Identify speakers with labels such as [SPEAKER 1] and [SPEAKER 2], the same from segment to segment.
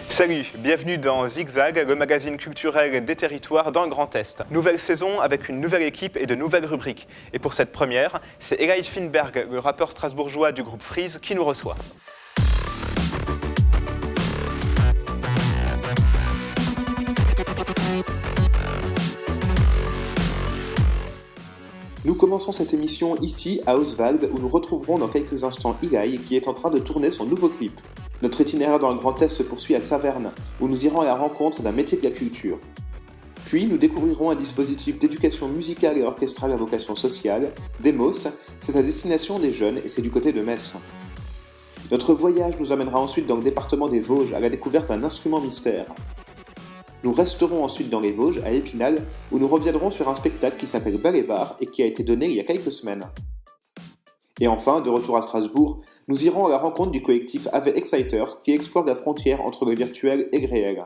[SPEAKER 1] Salut, bienvenue dans Zigzag, le magazine culturel des territoires dans le Grand Est. Nouvelle saison avec une nouvelle équipe et de nouvelles rubriques. Et pour cette première, c'est Eli Finberg, le rappeur strasbourgeois du groupe Freeze, qui nous reçoit.
[SPEAKER 2] Nous commençons cette émission ici, à Oswald, où nous retrouverons dans quelques instants Eli, qui est en train de tourner son nouveau clip. Notre itinéraire dans le Grand Est se poursuit à Saverne, où nous irons à la rencontre d'un métier de la culture. Puis, nous découvrirons un dispositif d'éducation musicale et orchestrale à vocation sociale, Demos, c'est à destination des jeunes et c'est du côté de Metz. Notre voyage nous amènera ensuite dans le département des Vosges, à la découverte d'un instrument mystère. Nous resterons ensuite dans les Vosges, à Épinal, où nous reviendrons sur un spectacle qui s'appelle Bal et Bar et qui a été donné il y a quelques semaines. Et enfin, de retour à Strasbourg, nous irons à la rencontre du collectif Ave Exciters qui explore la frontière entre le virtuel et le réel.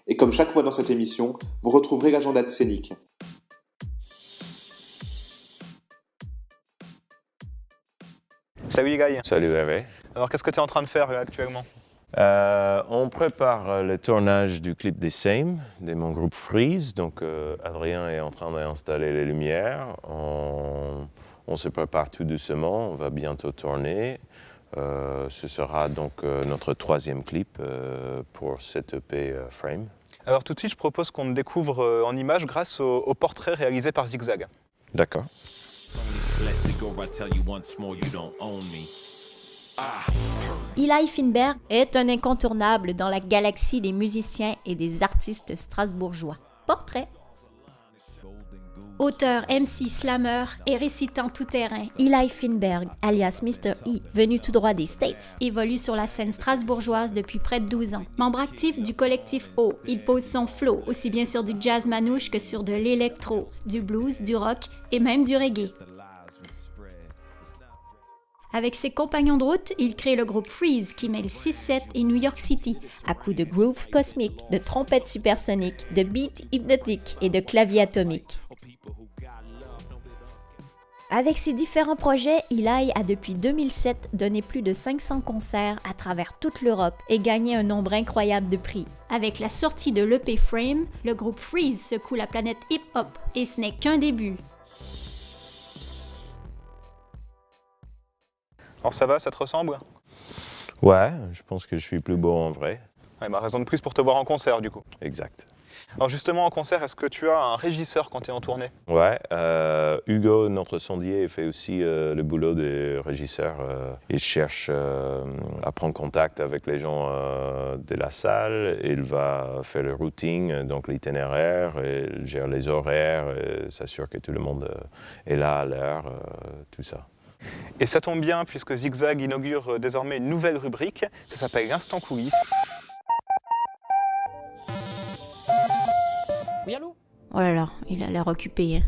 [SPEAKER 2] Et comme chaque mois dans cette émission, vous retrouverez l'agenda de Scénic.
[SPEAKER 1] Salut Eli.
[SPEAKER 3] Salut Hervé.
[SPEAKER 1] Alors qu'est-ce que tu es en train de faire là, actuellement ?
[SPEAKER 3] On prépare le tournage du clip des Same, de mon groupe Freeze. Donc Adrien est en train d'installer les lumières. On se prépare tout doucement, on va bientôt tourner. Ce sera donc notre troisième clip pour cette EP Frame.
[SPEAKER 1] Alors tout de suite, je propose qu'on te découvre en images grâce au portrait réalisé par Zigzag.
[SPEAKER 3] D'accord.
[SPEAKER 4] Eli Finberg est un incontournable dans la galaxie des musiciens et des artistes strasbourgeois. Portrait. Auteur, MC, slammer et récitant tout-terrain, Eli Finberg, alias Mr. E, venu tout droit des States, évolue sur la scène strasbourgeoise depuis près de 12 ans. Membre actif du collectif O, il pose son flow aussi bien sur du jazz manouche que sur de l'électro, du blues, du rock et même du reggae. Avec ses compagnons de route, il crée le groupe Freeze qui mêle 6-7 et New York City à coups de groove cosmique, de trompettes supersoniques, de beats hypnotiques et de claviers atomiques. Avec ses différents projets, Eli a depuis 2007 donné plus de 500 concerts à travers toute l'Europe et gagné un nombre incroyable de prix. Avec la sortie de l'EP Frame, le groupe Freeze secoue la planète hip-hop et ce n'est qu'un début.
[SPEAKER 1] Alors ça va, ça te ressemble ?
[SPEAKER 3] Ouais, je pense que je suis plus beau en vrai.
[SPEAKER 1] Ouais, bah, raison de plus pour te voir en concert du coup.
[SPEAKER 3] Exact.
[SPEAKER 1] Alors justement en concert, est-ce que tu as un régisseur quand tu es en tournée ?
[SPEAKER 3] Ouais, Hugo, notre sondier, fait aussi le boulot de régisseur. Il cherche à prendre contact avec les gens de la salle. Il va faire le routing, donc l'itinéraire, il gère les horaires, et s'assure que tout le monde est là à l'heure, tout ça.
[SPEAKER 1] Et ça tombe bien puisque Zigzag inaugure désormais une nouvelle rubrique, ça s'appelle l'Instant Coulisses.
[SPEAKER 5] Oui, allô ?
[SPEAKER 4] Oh là là, il a l'air occupé, hein.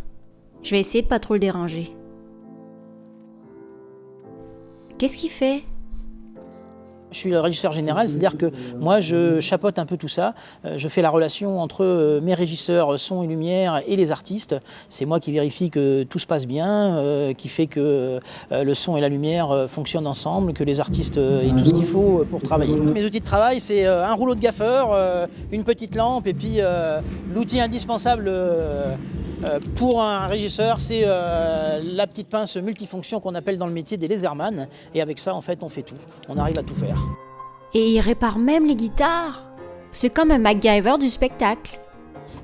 [SPEAKER 4] Je vais essayer de pas trop le déranger. Qu'est-ce qu'il fait ?
[SPEAKER 5] Je suis le régisseur général, c'est-à-dire que moi je chapeaute un peu tout ça. Je fais la relation entre mes régisseurs son et lumière et les artistes. C'est moi qui vérifie que tout se passe bien, qui fait que le son et la lumière fonctionnent ensemble, que les artistes aient tout ce qu'il faut pour travailler. Mes outils de travail, c'est un rouleau de gaffeur, une petite lampe et puis l'outil indispensable pour un régisseur, c'est la petite pince multifonction qu'on appelle dans le métier des laserman. Et avec ça, en fait, on fait tout. On arrive à tout faire.
[SPEAKER 4] Et il répare même les guitares. C'est comme un MacGyver du spectacle.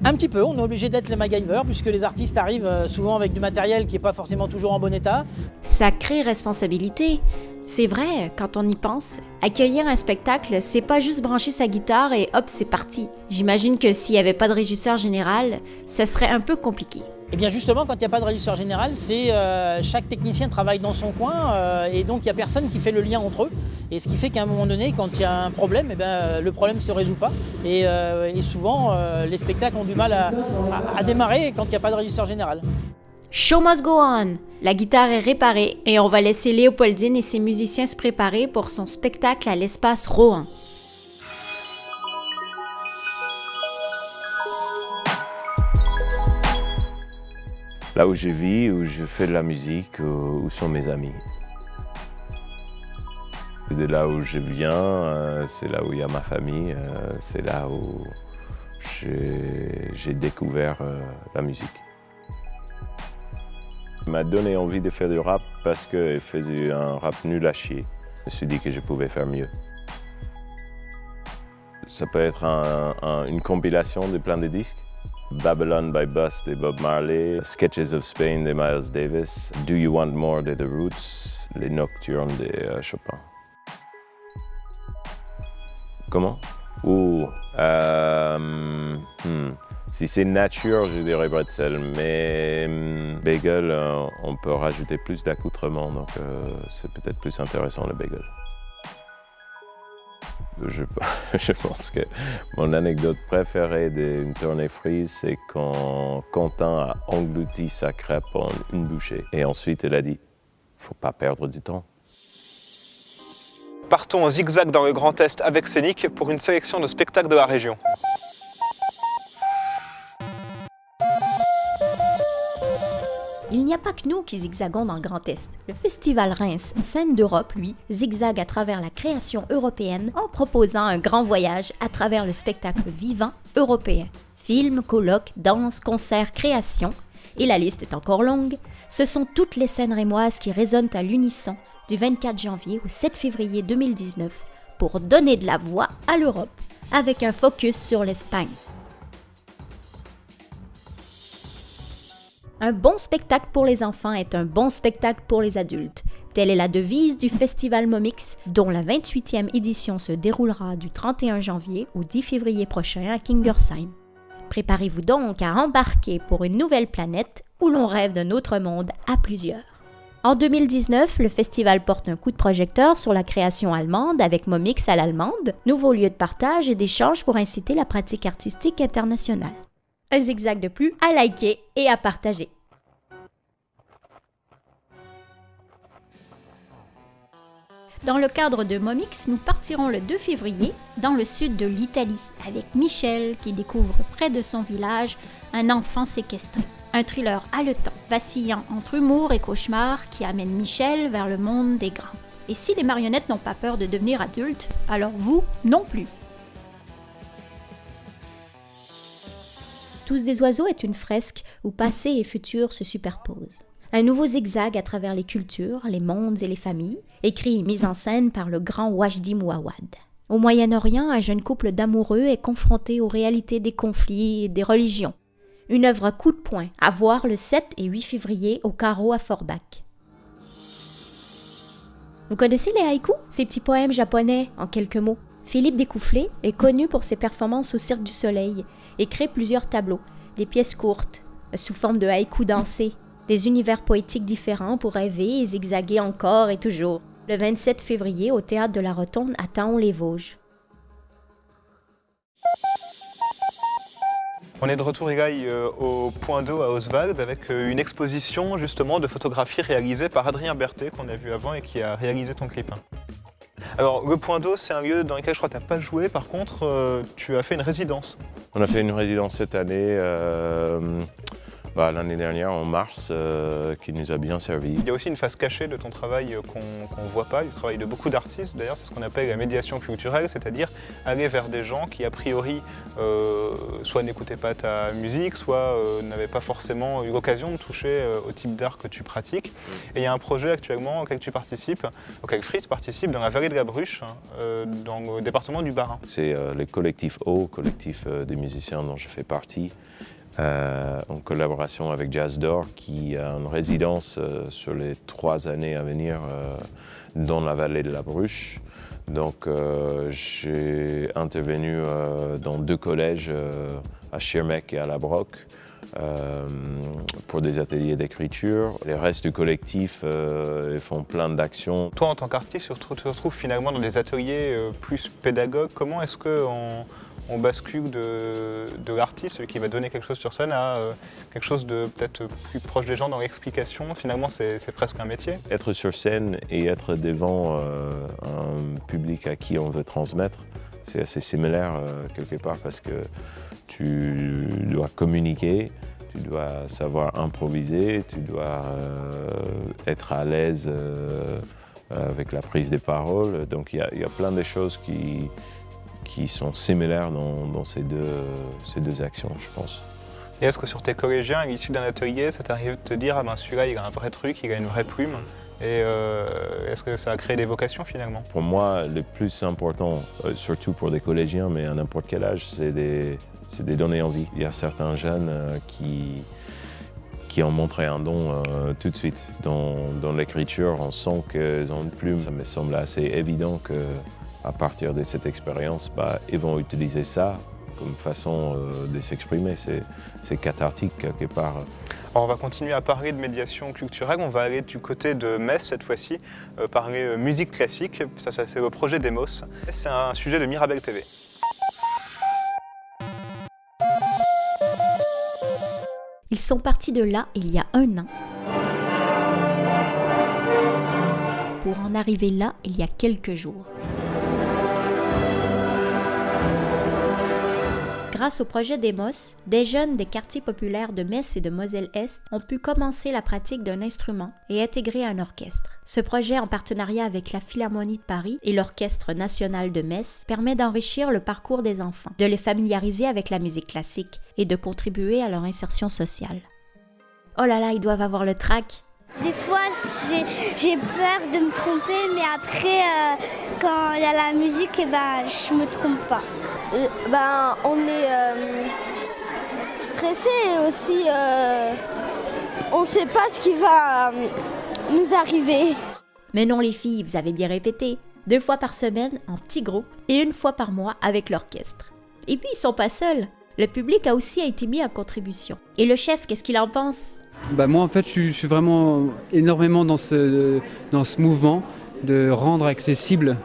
[SPEAKER 5] Un petit peu, on est obligé d'être les MacGyver puisque les artistes arrivent souvent avec du matériel qui n'est pas forcément toujours en bon état.
[SPEAKER 4] Sacrée responsabilité. C'est vrai, quand on y pense, accueillir un spectacle, c'est pas juste brancher sa guitare et hop, c'est parti. J'imagine que s'il n'y avait pas de régisseur général, ça serait un peu compliqué.
[SPEAKER 5] Et bien justement, quand il n'y a pas de régisseur général, c'est chaque technicien travaille dans son coin et donc il n'y a personne qui fait le lien entre eux. Et ce qui fait qu'à un moment donné, quand il y a un problème, le problème ne se résout pas. Et souvent, les spectacles ont du mal à démarrer quand il n'y a pas de régisseur général.
[SPEAKER 4] Show must go on! La guitare est réparée et on va laisser Léopoldine et ses musiciens se préparer pour son spectacle à l'espace Rohan.
[SPEAKER 3] Là où je vis, où je fais de la musique, où sont mes amis. De là où je viens, c'est là où il y a ma famille, c'est là où j'ai découvert la musique. Il m'a donné envie de faire du rap parce qu'il faisait un rap nul à chier. Je me suis dit que je pouvais faire mieux. Ça peut être une compilation de plein de disques. Babylon by Bus de Bob Marley, Sketches of Spain de Miles Davis, Do You Want More de The Roots, Les Nocturnes de Chopin. Comment? Si c'est nature, je dirais bretzel, mais bagel, on peut rajouter plus d'accoutrements, donc c'est peut-être plus intéressant le bagel. Je pense que mon anecdote préférée d'une tournée Freeze, c'est quand Quentin a englouti sa crêpe en une bouchée. Et ensuite, il a dit « faut pas perdre du temps ».
[SPEAKER 1] Partons en zigzag dans le Grand Est avec Scénic pour une sélection de spectacles de la région.
[SPEAKER 4] Il n'y a pas que nous qui zigzagons dans le Grand Est. Le Festival Reims, scène d'Europe, lui, zigzague à travers la création européenne en proposant un grand voyage à travers le spectacle vivant européen. Films, colloques, danses, concerts, créations, et la liste est encore longue, ce sont toutes les scènes rémoises qui résonnent à l'unisson du 24 janvier au 7 février 2019 pour donner de la voix à l'Europe, avec un focus sur l'Espagne. Un bon spectacle pour les enfants est un bon spectacle pour les adultes. Telle est la devise du Festival Momix, dont la 28e édition se déroulera du 31 janvier au 10 février prochain à Kingersheim. Préparez-vous donc à embarquer pour une nouvelle planète où l'on rêve d'un autre monde à plusieurs. En 2019, le festival porte un coup de projecteur sur la création allemande avec Momix à l'allemande, nouveau lieu de partage et d'échange pour inciter la pratique artistique internationale. Un zigzag de plus à liker et à partager. Dans le cadre de Momix, nous partirons le 2 février dans le sud de l'Italie avec Michel qui découvre près de son village un enfant séquestré. Un thriller haletant, vacillant entre humour et cauchemar qui amène Michel vers le monde des grands. Et si les marionnettes n'ont pas peur de devenir adultes, alors vous non plus. Tous des oiseaux est une fresque où passé et futur se superposent. Un nouveau zigzag à travers les cultures, les mondes et les familles, écrit et mis en scène par le grand Wajdi Mouawad. Au Moyen-Orient, un jeune couple d'amoureux est confronté aux réalités des conflits et des religions. Une œuvre à coup de poing, à voir le 7 et 8 février au Carreau à Forbach. Vous connaissez les haïkus? Ces petits poèmes japonais, en quelques mots. Philippe Découfflé est connu pour ses performances au Cirque du Soleil et crée plusieurs tableaux, des pièces courtes, sous forme de haïkus dansés, des univers poétiques différents pour rêver et zigzaguer encore et toujours. Le 27 février au Théâtre de la Rotonde à Thaon-les-Vosges.
[SPEAKER 1] On est de retour, Igaï, au point d'eau à Oswald avec une exposition justement de photographies réalisées par Adrien Berthet qu'on a vu avant et qui a réalisé ton clip. Alors, le point d'eau, c'est un lieu dans lequel je crois que tu n'as pas joué, par contre, tu as fait une résidence.
[SPEAKER 3] On a fait une résidence cette année, l'année dernière, en mars, qui nous a bien servi.
[SPEAKER 1] Il y a aussi une face cachée de ton travail qu'on ne voit pas, du travail de beaucoup d'artistes. D'ailleurs, c'est ce qu'on appelle la médiation culturelle, c'est-à-dire aller vers des gens qui, a priori, soit n'écoutaient pas ta musique, soit n'avaient pas forcément eu l'occasion de toucher au type d'art que tu pratiques. Et il y a un projet actuellement auquel tu participes, auquel Freeze participe, dans la vallée de la Bruche, dans le département du Bas-Rhin.
[SPEAKER 3] C'est le collectif O, collectif des musiciens dont je fais partie. En collaboration avec Jazz d'Or, qui a une résidence sur les 3 années à venir dans la vallée de la Bruche. Donc j'ai intervenu dans 2 collèges, à Schirmeck et à La Broc, pour des ateliers d'écriture. Les restes du collectif font plein d'actions.
[SPEAKER 1] Toi, en tant qu'artiste, tu te retrouves finalement dans des ateliers plus pédagogues. Comment est-ce qu'on bascule de l'artiste, celui qui va donner quelque chose sur scène, à quelque chose de peut-être plus proche des gens dans l'explication? Finalement, c'est presque un métier.
[SPEAKER 3] Être sur scène et être devant un public à qui on veut transmettre, c'est assez similaire quelque part, parce que tu dois communiquer, tu dois savoir improviser, tu dois être à l'aise avec la prise des paroles. Donc il y a plein de choses qui sont similaires dans ces deux actions, je pense.
[SPEAKER 1] Et est-ce que sur tes collégiens, à l'issue d'un atelier, ça t'arrive de te dire « Ah ben celui-là, il a un vrai truc, il a une vraie plume » et est-ce que ça a créé des vocations finalement?
[SPEAKER 3] Pour moi, le plus important, surtout pour des collégiens, mais à n'importe quel âge, c'est de donner envie. Il y a certains jeunes qui ont montré un don tout de suite. Dans l'écriture, on sent qu'ils ont une plume. Ça me semble assez évident qu'à partir de cette expérience, ils vont utiliser ça comme façon de s'exprimer. C'est cathartique quelque part.
[SPEAKER 1] Alors on va continuer à parler de médiation culturelle, on va aller du côté de Metz cette fois-ci, parler musique classique, ça c'est le projet Demos. C'est un sujet de Mirabel TV.
[SPEAKER 4] Ils sont partis de là il y a 1 an pour en arriver là il y a quelques jours. Grâce au projet Demos, des jeunes des quartiers populaires de Metz et de Moselle-Est ont pu commencer la pratique d'un instrument et intégrer un orchestre. Ce projet, en partenariat avec la Philharmonie de Paris et l'Orchestre national de Metz, permet d'enrichir le parcours des enfants, de les familiariser avec la musique classique et de contribuer à leur insertion sociale. Oh là là, ils doivent avoir le trac!
[SPEAKER 6] Des fois, j'ai peur de me tromper, mais après, quand il y a la musique, je me trompe pas.
[SPEAKER 7] On est stressé et aussi on ne sait pas ce qui va nous arriver.
[SPEAKER 4] Mais non les filles, vous avez bien répété. 2 fois par semaine en petits groupes et 1 fois par mois avec l'orchestre. Et puis ils sont pas seuls. Le public a aussi été mis en contribution. Et le chef, qu'est-ce qu'il en pense?
[SPEAKER 8] Moi en fait je suis vraiment énormément dans ce mouvement de rendre accessible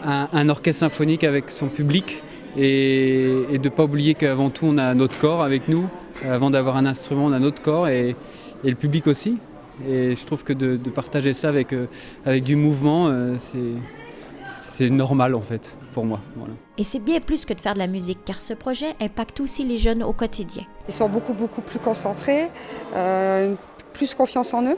[SPEAKER 8] un orchestre symphonique avec son public et de ne pas oublier qu'avant tout on a notre corps avec nous. Avant d'avoir un instrument, on a notre corps et le public aussi. Et je trouve que de partager ça avec du mouvement, c'est normal en fait pour moi. Voilà.
[SPEAKER 4] Et c'est bien plus que de faire de la musique, car ce projet impacte aussi les jeunes au quotidien.
[SPEAKER 9] Ils sont beaucoup plus concentrés, plus confiance en eux.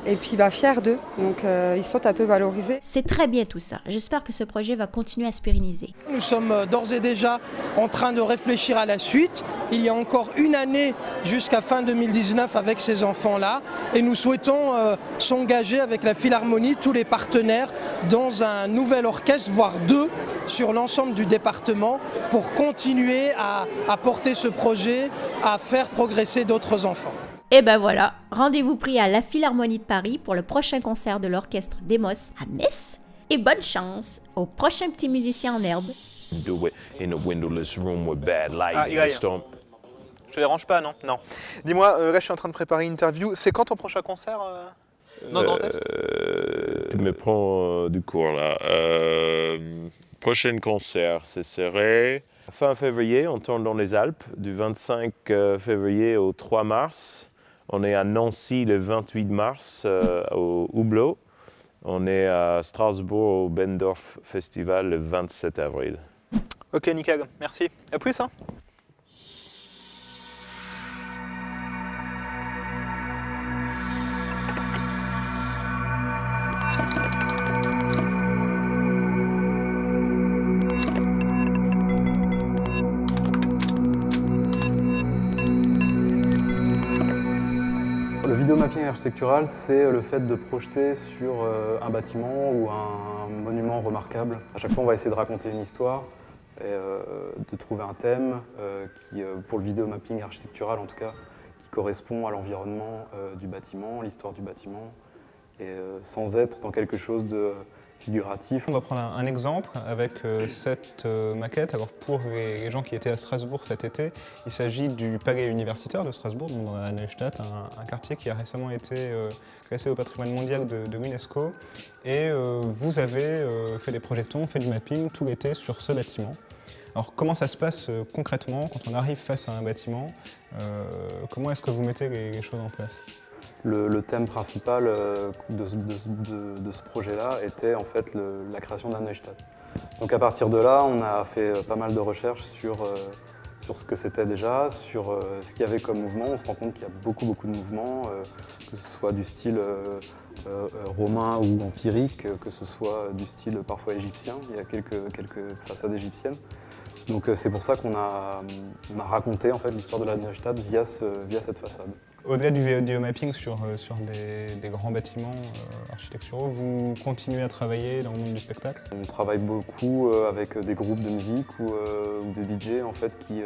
[SPEAKER 9] Et puis fiers d'eux, donc ils sont un peu valorisés.
[SPEAKER 4] C'est très bien tout ça. J'espère que ce projet va continuer à se pérenniser.
[SPEAKER 10] Nous sommes d'ores et déjà en train de réfléchir à la suite. Il y a encore 1 année jusqu'à fin 2019 avec ces enfants-là et nous souhaitons s'engager avec la Philharmonie, tous les partenaires, dans un nouvel orchestre, voire 2, sur l'ensemble du département pour continuer à porter ce projet, à faire progresser d'autres enfants.
[SPEAKER 4] Et ben voilà, rendez-vous pris à la Philharmonie de Paris pour le prochain concert de l'orchestre Demos à Metz. Et bonne chance aux prochains petits musiciens en herbe.
[SPEAKER 3] Do it in a windowless room with bad lighting.
[SPEAKER 1] Ilaï. Je te dérange pas, non? Non. Dis-moi, là je suis en train de préparer une interview. C'est quand ton prochain concert dans le Grand Est?
[SPEAKER 3] Tu me prends du cours là. Prochain concert, ce serait fin février. On tourne dans les Alpes, du 25 février au 3 mars. On est à Nancy le 28 mars au Hublot. On est à Strasbourg au Bendorf Festival le 27 avril.
[SPEAKER 1] Ok, nickel. Merci. À plus, hein.
[SPEAKER 11] Le vidéomapping architectural, c'est le fait de projeter sur un bâtiment ou un monument remarquable. À chaque fois, on va essayer de raconter une histoire et de trouver un thème qui, pour le vidéomapping architectural en tout cas, qui correspond à l'environnement du bâtiment, l'histoire du bâtiment, et sans être dans quelque chose de figuratif.
[SPEAKER 1] On va prendre un exemple avec cette maquette. Alors pour les gens qui étaient à Strasbourg cet été, il s'agit du palais universitaire de Strasbourg, donc dans la Neustadt, un quartier qui a récemment été classé au patrimoine mondial de l'UNESCO. Et vous avez fait des projections, fait du mapping tout l'été sur ce bâtiment. Alors comment ça se passe concrètement quand on arrive face à un bâtiment? Comment est-ce que vous mettez les choses en place?
[SPEAKER 11] Le thème principal de ce projet-là était en fait la création de la Neustadt. Donc à partir de là, on a fait pas mal de recherches sur sur ce que c'était déjà, sur ce qu'il y avait comme mouvement. On se rend compte qu'il y a beaucoup de mouvements, que ce soit du style romain ou empirique, que ce soit du style parfois égyptien. Il y a quelques façades égyptiennes. Donc c'est pour ça qu'on a raconté en fait, l'histoire de la Neustadt via cette façade.
[SPEAKER 12] Au-delà du vidéomapping sur des grands bâtiments architecturaux, vous continuez à travailler dans le monde du spectacle?
[SPEAKER 11] On travaille beaucoup avec des groupes de musique ou des DJ en fait, qui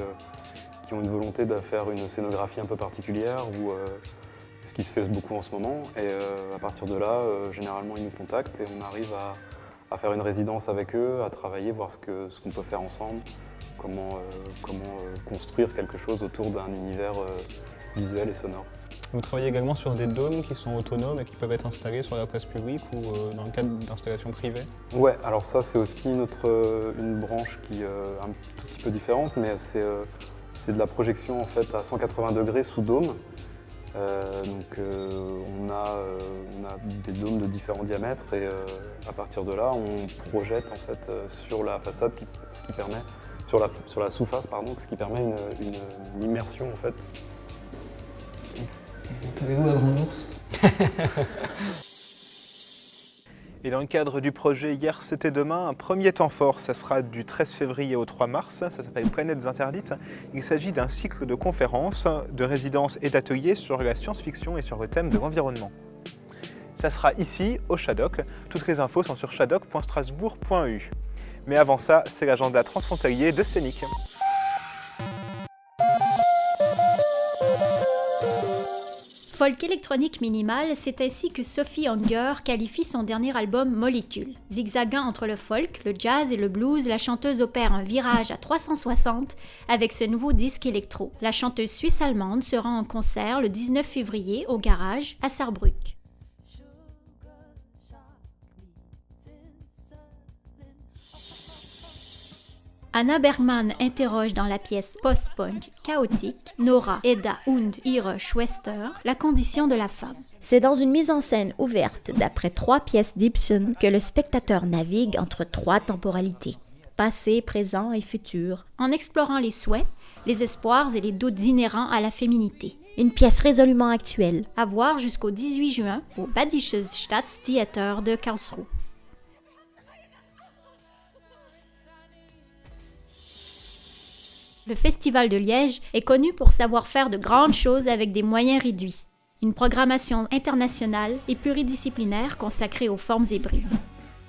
[SPEAKER 11] ont une volonté de faire une scénographie un peu particulière, ou ce qui se fait beaucoup en ce moment. Et à partir de là, généralement, ils nous contactent et on arrive à faire une résidence avec eux, à travailler, voir ce qu'on peut faire ensemble, comment construire quelque chose autour d'un univers visuel et sonore.
[SPEAKER 12] Vous travaillez également sur des dômes qui sont autonomes et qui peuvent être installés sur la place publique ou dans le cadre d'installations privées?
[SPEAKER 11] Ouais, alors ça c'est aussi une branche qui est un tout petit peu différente, mais c'est de la projection en fait à 180 degrés sous dôme. On a des dômes de différents diamètres et à partir de là on projette en fait sur la façade, ce qui permet sur la sous-face pardon, ce qui permet une immersion en fait.
[SPEAKER 12] Avez-vous la grande ours? Et dans le cadre du projet Hier c'était demain, un premier temps fort, ça sera du 13 février au 3 mars, ça s'appelle Planètes Interdites. Il s'agit d'un cycle de conférences, de résidences et d'ateliers sur la science-fiction et sur le thème de l'environnement. Ça sera ici, au Shadok. Toutes les infos sont sur shadok.strasbourg.eu. Mais avant ça, c'est l'agenda transfrontalier de Scénic.
[SPEAKER 4] Folk électronique minimal, c'est ainsi que Sophie Unger qualifie son dernier album Molécule. Zigzagant entre le folk, le jazz et le blues, la chanteuse opère un virage à 360 avec ce nouveau disque électro. La chanteuse suisse-allemande se rend en concert le 19 février au Garage à Saarbrück. Anna Bergman interroge dans la pièce post-punk chaotique Nora, Edda und ihre Schwester la condition de la femme. C'est dans une mise en scène ouverte d'après 3 pièces d'Ibsen que le spectateur navigue entre 3 temporalités, passé, présent et futur, en explorant les souhaits, les espoirs et les doutes inhérents à la féminité. Une pièce résolument actuelle, à voir jusqu'au 18 juin au Badisches Staatstheater de Karlsruhe. Le Festival de Liège est connu pour savoir faire de grandes choses avec des moyens réduits. Une programmation internationale et pluridisciplinaire consacrée aux formes hybrides.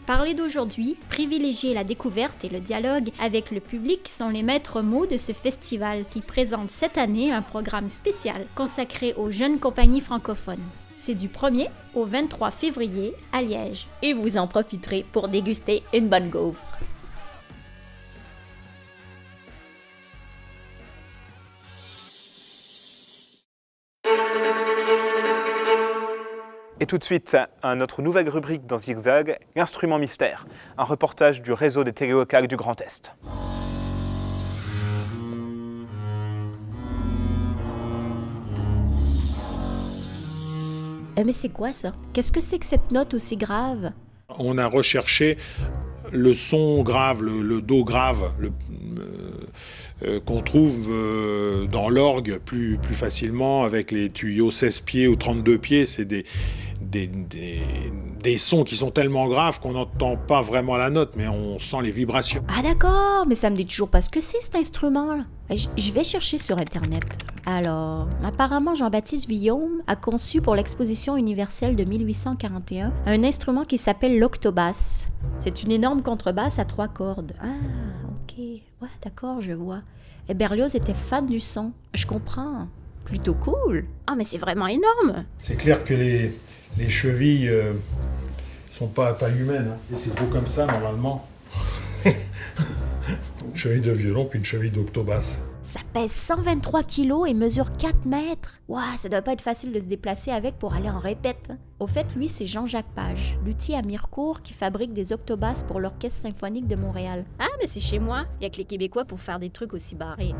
[SPEAKER 4] Parler d'aujourd'hui, privilégier la découverte et le dialogue avec le public sont les maîtres mots de ce festival qui présente cette année un programme spécial consacré aux jeunes compagnies francophones. C'est du 1er au 23 février à Liège. Et vous en profiterez pour déguster une bonne gaufre.
[SPEAKER 1] Et tout de suite, notre nouvelle rubrique dans Zigzag, l'instrument mystère, un reportage du réseau des télélocales du Grand Est.
[SPEAKER 4] Mais c'est quoi ça? Qu'est-ce que c'est que cette note aussi grave?
[SPEAKER 13] On a recherché le son grave, le do grave, qu'on trouve dans l'orgue plus facilement avec les tuyaux 16 pieds ou 32 pieds. C'est des sons qui sont tellement graves qu'on n'entend pas vraiment la note, mais on sent les vibrations.
[SPEAKER 4] Ah d'accord, mais ça me dit toujours pas ce que c'est cet instrument-là. Je vais chercher sur Internet. Alors, apparemment Jean-Baptiste Vuillaume a conçu pour l'exposition universelle de 1841 un instrument qui s'appelle l'octobasse. C'est une énorme contrebasse à 3 cordes. Ah, ok. Ouais, d'accord, je vois. Et Berlioz était fan du son. Je comprends. Plutôt cool. Ah, mais c'est vraiment énorme.
[SPEAKER 13] C'est clair que les chevilles sont pas à taille humaine. Hein. Et c'est gros comme ça, normalement. Une cheville de violon, puis une cheville d'octobasse.
[SPEAKER 4] Ça pèse 123 kilos et mesure 4 mètres. Ouah, ça doit pas être facile de se déplacer avec pour aller en répète. Au fait, lui, c'est Jean-Jacques Page, luthier à Mirecourt qui fabrique des octobasses pour l'Orchestre symphonique de Montréal. Ah, mais c'est chez moi. Il y a que les Québécois pour faire des trucs aussi barrés.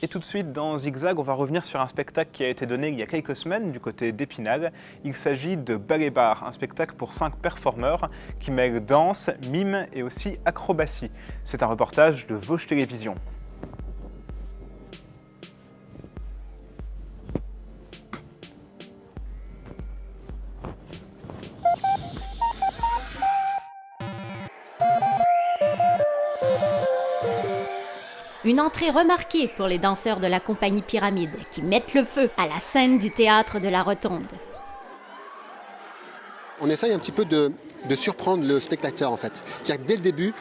[SPEAKER 12] Et tout de suite, dans Zigzag, on va revenir sur un spectacle qui a été donné il y a quelques semaines du côté d'Épinal. Il s'agit de Ballet Bar, un spectacle pour 5 performeurs qui mêle danse, mime et aussi acrobatie. C'est un reportage de Vosges Télévisions.
[SPEAKER 4] Une entrée remarquée pour les danseurs de la compagnie Pyramide qui mettent le feu à la scène du théâtre de la Rotonde.
[SPEAKER 14] On essaye un petit peu de surprendre le spectateur en fait. C'est-à-dire que dès le début,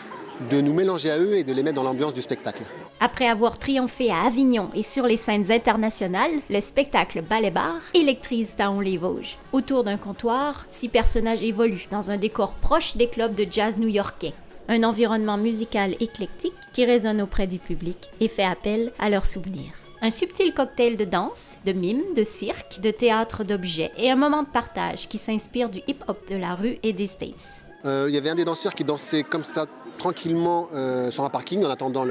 [SPEAKER 14] de nous mélanger à eux et de les mettre dans l'ambiance du spectacle.
[SPEAKER 4] Après avoir triomphé à Avignon et sur les scènes internationales, le spectacle Ballet Bar électrise Taon-les-Vosges. Autour d'un comptoir, 6 personnages évoluent dans un décor proche des clubs de jazz new-yorkais. Un environnement musical éclectique qui résonne auprès du public et fait appel à leurs souvenirs. Un subtil cocktail de danse, de mime, de cirque, de théâtre d'objets et un moment de partage qui s'inspire du hip-hop de la rue et des States.
[SPEAKER 14] Il y avait un des danseurs qui dansait comme ça tranquillement sur un parking en attendant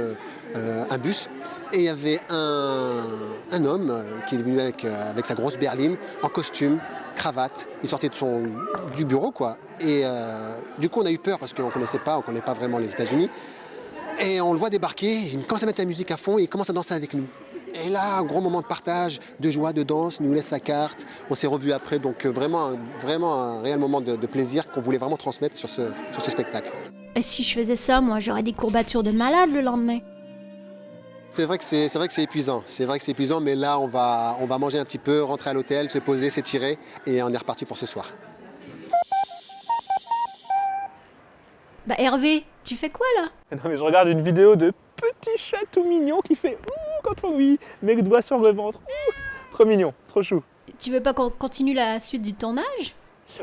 [SPEAKER 14] un bus. Et il y avait un homme qui est venu avec sa grosse berline, en costume, cravate. Il sortait du bureau, quoi. Et du coup, on a eu peur parce qu'on ne connaissait pas vraiment les États-Unis. Et on le voit débarquer, il commence à mettre la musique à fond et il commence à danser avec nous. Et là, un gros moment de partage, de joie, de danse, il nous laisse sa carte. On s'est revus après, donc vraiment un réel moment de plaisir qu'on voulait vraiment transmettre sur ce spectacle.
[SPEAKER 4] Et si je faisais ça, moi, j'aurais des courbatures de malade le lendemain.
[SPEAKER 14] C'est vrai que c'est épuisant. C'est vrai que c'est épuisant, mais là, on va manger un petit peu, rentrer à l'hôtel, se poser, s'étirer, et on est reparti pour ce soir.
[SPEAKER 4] Bah Hervé, tu fais quoi là?
[SPEAKER 12] Non mais je regarde une vidéo de petit chat tout mignon qui fait ouh quand on lui met le doigt sur le ventre. Ouh, trop mignon, trop chou.
[SPEAKER 4] Tu veux pas qu'on continue la suite du tournage?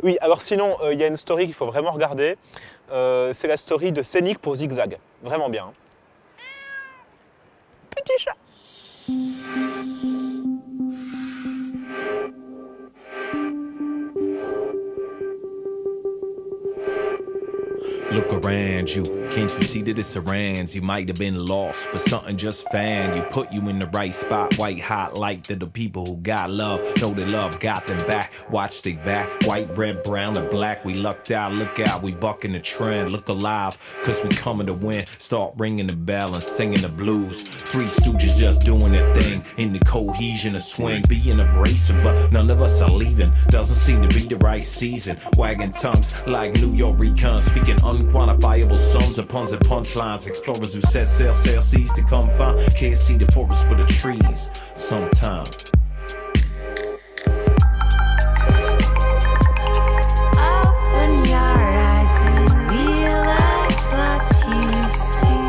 [SPEAKER 12] Oui, alors sinon, il y a une story qu'il faut vraiment regarder. C'est la story de Scénic pour Zigzag. Vraiment bien. Petit chat.
[SPEAKER 15] Look around you, can't you see that it's around? You might have been lost, but something just found you. Put you in the right spot, white hot like that the people who got love know that love got them back. Watch they back, white, red, brown, or black. We lucked out, look out, we bucking the trend. Look alive, cause we coming to win. Start ringing the bell and singing the blues. Three Stooges just doing their thing in the cohesion of swing. Being abrasive, but none of us are leaving. Doesn't seem to be the right season. Wagging tongues like New York recon, speaking unquantifiable sums of puns and punchlines. Explorers who set sail seas to come find. Can't see the forest for the trees sometimes.
[SPEAKER 16] Open your eyes and realize what you see.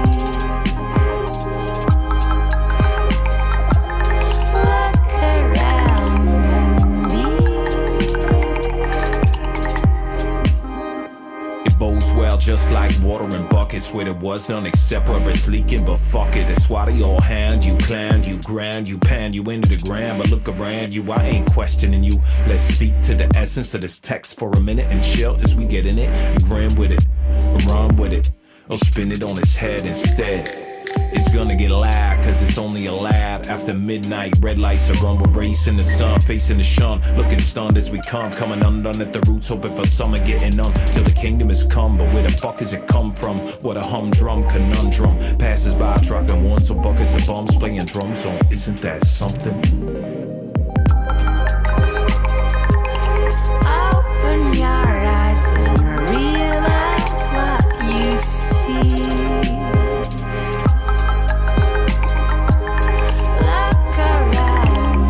[SPEAKER 16] Look around and
[SPEAKER 15] It bows well just like water in buckets where there was none except where it's leaking. But fuck it, that's why they all hand you, clan you, grand you, pan you into the ground. But look around you, I ain't questioning you. Let's speak to the essence of this text for a minute and chill as we get in it. Grin with it, run with it, or spin it on its head instead. It's gonna get loud, cause it's only allowed after midnight. Red lights are rumble, racing the sun, facing the shun. Looking stunned as we come, coming undone at the roots, hoping for summer, getting on till the kingdom has come. But where the fuck has it come from? What a humdrum conundrum. Passes by, dropping one, so buckets of bums playing drums on. Isn't that something?
[SPEAKER 16] open your eyes and realize what you see. Look around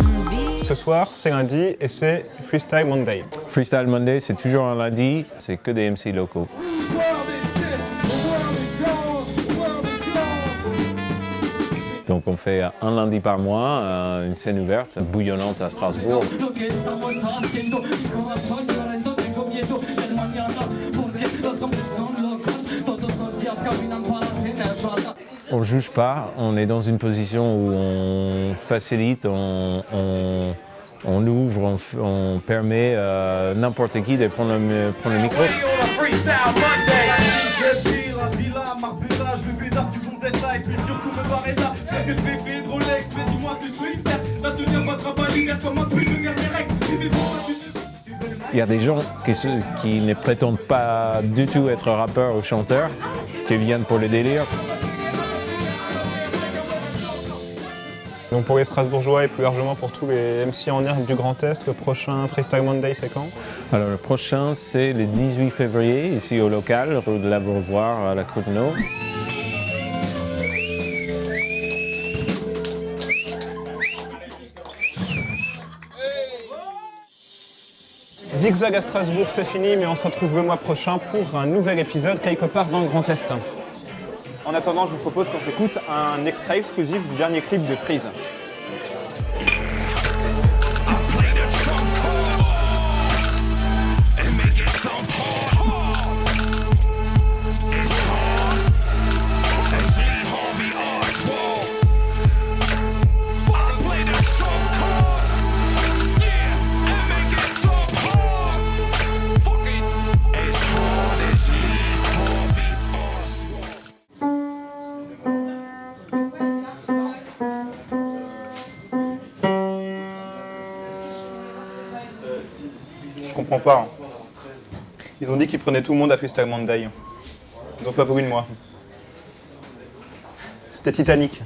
[SPEAKER 16] and be.
[SPEAKER 12] Ce soir, c'est lundi et c'est Freestyle Monday.
[SPEAKER 3] Freestyle Monday, c'est toujours un lundi, c'est que des MC locaux. Donc on fait un lundi par mois, une scène ouverte, bouillonnante à Strasbourg. On ne juge pas, on est dans une position où on facilite, on ouvre, on permet n'importe qui de prendre le micro.
[SPEAKER 17] Je vais pédard du bon Z là et puis surtout me barrer là. J'ai que de Rolex, mais dis-moi ce que je peux y faire. La souvenir passera pas l'hiver comme un tweet de dernier ex.
[SPEAKER 18] Il y a des gens qui ne prétendent pas du tout être rappeurs ou chanteurs, qui viennent pour le délire.
[SPEAKER 12] Donc pour les Strasbourgeois et plus largement pour tous les MC en herbe du Grand Est, le prochain Freestyle Monday, c'est quand?
[SPEAKER 18] Alors le prochain, c'est le 18 février, ici au local, rue de l'Abreuvoir à la Cournot.
[SPEAKER 12] Zigzag à Strasbourg, c'est fini, mais on se retrouve le mois prochain pour un nouvel épisode quelque part dans le Grand Est. En attendant, je vous propose qu'on s'écoute un extrait exclusif du dernier clip de Freeze. Je comprends pas. Ils ont dit qu'ils prenaient tout le monde à Freestyle Monday. Ils n'ont pas voulu de moi. C'était Titanic.